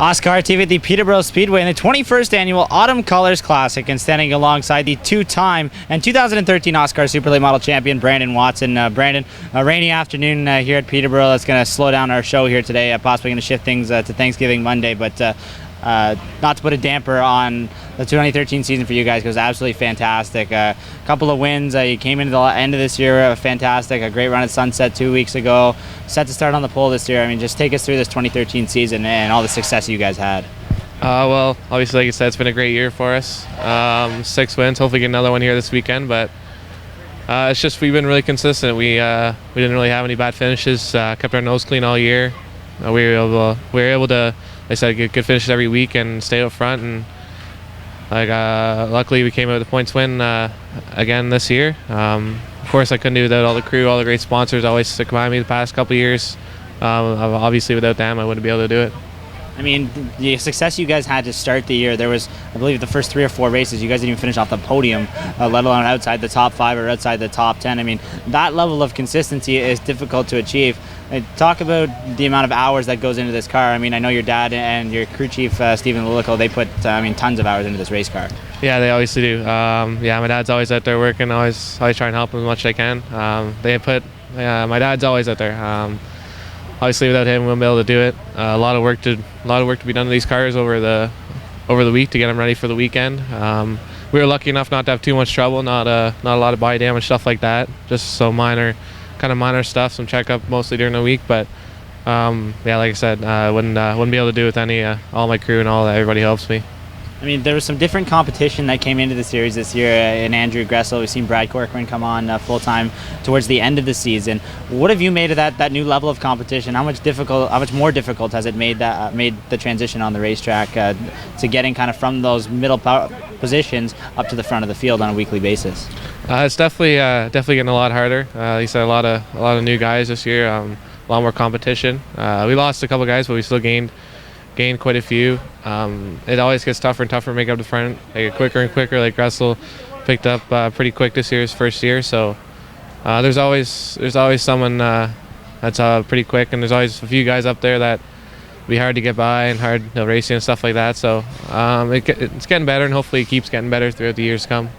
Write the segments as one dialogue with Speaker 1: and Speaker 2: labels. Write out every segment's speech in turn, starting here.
Speaker 1: OSCAAR TV at the Peterborough Speedway in the 21st Annual Autumn Colors Classic, and standing alongside the two-time and 2013 OSCAAR Super Late Model Champion Brandon Watson. Brandon, a rainy afternoon here at Peterborough. That's going to slow down our show here today, possibly going to shift things to Thanksgiving Monday, but not to put a damper on the 2013 season for you guys, because it was absolutely fantastic. A couple of wins. You came into the end of this year fantastic. A great run at Sunset 2 weeks ago. Set to start on the pole this year. I mean, just take us through this 2013 season and all the success you guys had.
Speaker 2: Well, obviously, like you said, it's been a great year for us. 6 wins. Hopefully get another one here this weekend, but it's just we've been really consistent. We didn't really have any bad finishes. Kept our nose clean all year. We were able to, like I said, get good finishes every week and stay up front. And luckily, we came out with a points win again this year. Of course, I couldn't do without all the crew, all the great sponsors always stick by me the past couple of years. Obviously, without them, I wouldn't be able to do it.
Speaker 1: I mean, the success you guys had to start the year, there was, I believe, the first 3 or 4 races, you guys didn't even finish off the podium, let alone outside the top 5 or outside the top 10. I mean, that level of consistency is difficult to achieve. Talk about the amount of hours that goes into this car. I mean, I know your dad and your crew chief, Stephen Lilico, they put, tons of hours into this race car.
Speaker 2: Yeah, they obviously do. Yeah, my dad's always out there working, always try and help him as much as I can. My dad's always out there. Obviously, without him, we won't be able to do it. A lot of work to be done to these cars over the week to get them ready for the weekend. We were lucky enough not to have too much trouble, not a lot of body damage, stuff like that. Just so minor stuff, some checkup mostly during the week. But yeah, like I said, I wouldn't be able to do it with all my crew and all that. Everybody helps me.
Speaker 1: I mean, there was some different competition that came into the series this year in Andrew Gressel. We've seen Brad Corcoran come on full-time towards the end of the season. What have you made of that new level of competition? How much more difficult has it made the transition on the racetrack to getting kind of from those middle positions up to the front of the field on a weekly basis?
Speaker 2: It's definitely getting a lot harder. Like you said, a lot of new guys this year, a lot more competition. We lost a couple guys, but we still gained quite a few. It always gets tougher and tougher to make up the front. They get quicker and quicker. Like Gressel picked up pretty quick this year, his first year. So there's always someone that's pretty quick, and there's always a few guys up there that be hard to get by and hard racing and stuff like that. So it's getting better, and hopefully it keeps getting better throughout the years to come.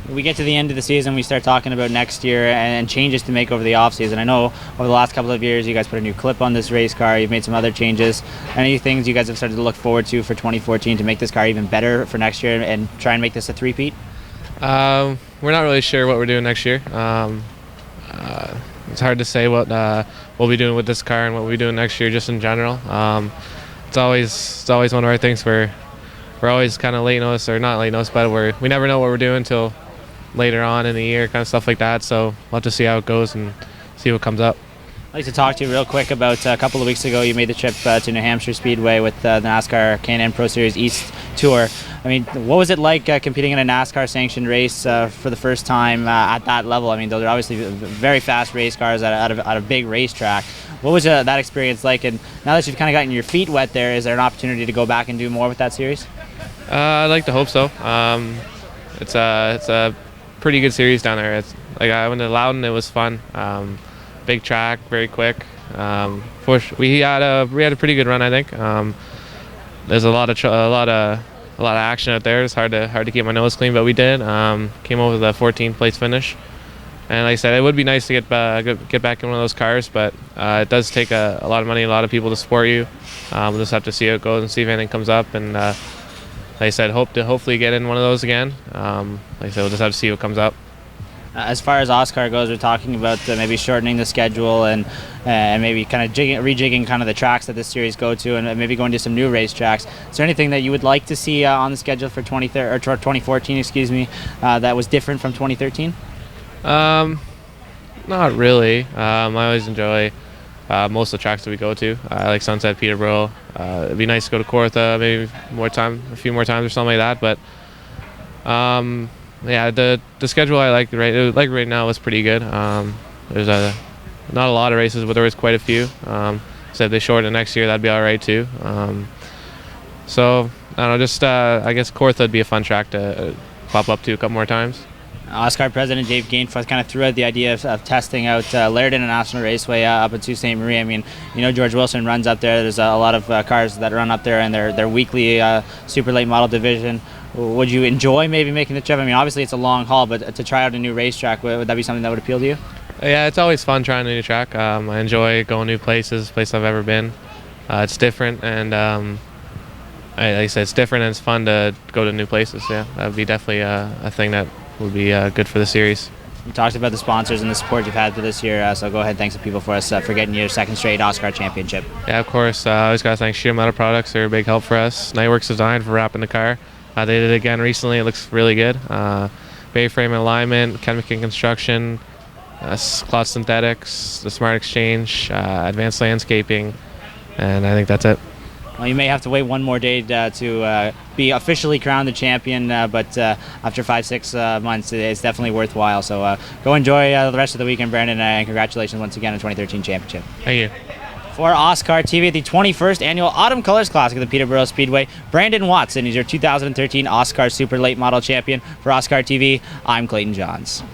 Speaker 1: We get to the end of the season, we start talking about next year and changes to make over the off-season. I know over the last couple of years you guys put a new clip on this race car, you've made some other changes. Any things you guys have started to look forward to for 2014 to make this car even better for next year and try and make this a three-peat?
Speaker 2: We're not really sure what we're doing next year. It's hard to say what we'll be doing with this car and what we'll be doing next year just in general. It's always one of our things where we're always kind of late notice, or not late notice, but we never know what we're doing until later on in the year, kind of stuff like that. So we'll have to see how it goes and see what comes up.
Speaker 1: I'd like to talk to you real quick about a couple of weeks ago you made the trip to New Hampshire Speedway with the NASCAR Can-Am Pro Series East Tour. I mean, what was it like competing in a NASCAR sanctioned race for the first time at that level? I mean, those are obviously very fast race cars at a big racetrack. What was that experience like? And now that you've kind of gotten your feet wet there, is there an opportunity to go back and do more with that series?
Speaker 2: I'd like to hope so. It's a pretty good series down there. It's like I went to Loudon, it was fun. Big track, very quick. We had a pretty good run, I think. There's a lot of action out there. It's hard to keep my nose clean, but we did. Came over with a 14th place finish. And like I said, it would be nice to get back in one of those cars, but it does take a lot of money, a lot of people to support you. We'll just have to see how it goes and see if anything comes up. And like I said, hopefully get in one of those again. Like I said, we'll just have to see what comes up.
Speaker 1: As far as OSCAAR goes, we're talking about maybe shortening the schedule and maybe kind of rejigging kind of the tracks that this series go to, and maybe going to some new racetracks. Is there anything that you would like to see on the schedule for 2014, excuse me, that was different from 2013?
Speaker 2: Not really. I always enjoy most of the tracks that we go to. I like Sunset, Peterborough. It'd be nice to go to Kawartha maybe a few more times or something like that. But yeah, the schedule I like right now is pretty good. There's not a lot of races, but there was quite a few. So if they shorten it next year, that'd be all right too. So I don't know, just I guess Kawartha would be a fun track to pop up to a couple more times.
Speaker 1: OSCAAR President Dave Gainforth kind of threw out the idea of testing out Laird International Raceway up at Sault Ste. Marie. I mean, George Wilson runs up there. There's a lot of cars that run up there in their weekly super late model division. Would you enjoy maybe making the trip? I mean, obviously it's a long haul, but to try out a new racetrack, would that be something that would appeal to you?
Speaker 2: Yeah, it's always fun trying a new track. I enjoy going new places I've ever been. It's different, and like I said, it's different and it's fun to go to new places. Yeah, that would be definitely a thing that would be good for the series.
Speaker 1: You talked about the sponsors and the support you've had for this year, so go ahead, thanks to people for us for getting your second straight OSCAAR championship.
Speaker 2: Yeah, of course. I always got to thank Sheer Metal Products. They're a big help for us. Nightworks Design for wrapping the car. They did it again recently. It looks really good. Bay Frame and Alignment, Chemical Construction, Cloth Synthetics, the Smart Exchange, Advanced Landscaping, and I think that's it.
Speaker 1: Well, you may have to wait one more day to be officially crowned the champion, but after 5-6 months, it's definitely worthwhile. So go enjoy the rest of the weekend, Brandon, and congratulations once again on the 2013 championship.
Speaker 2: Thank you.
Speaker 1: For OSCAAR TV, the 21st annual Autumn Colors Classic at the Peterborough Speedway, Brandon Watson is your 2013 OSCAAR Super Late Model Champion. For OSCAAR TV, I'm Clayton Johns.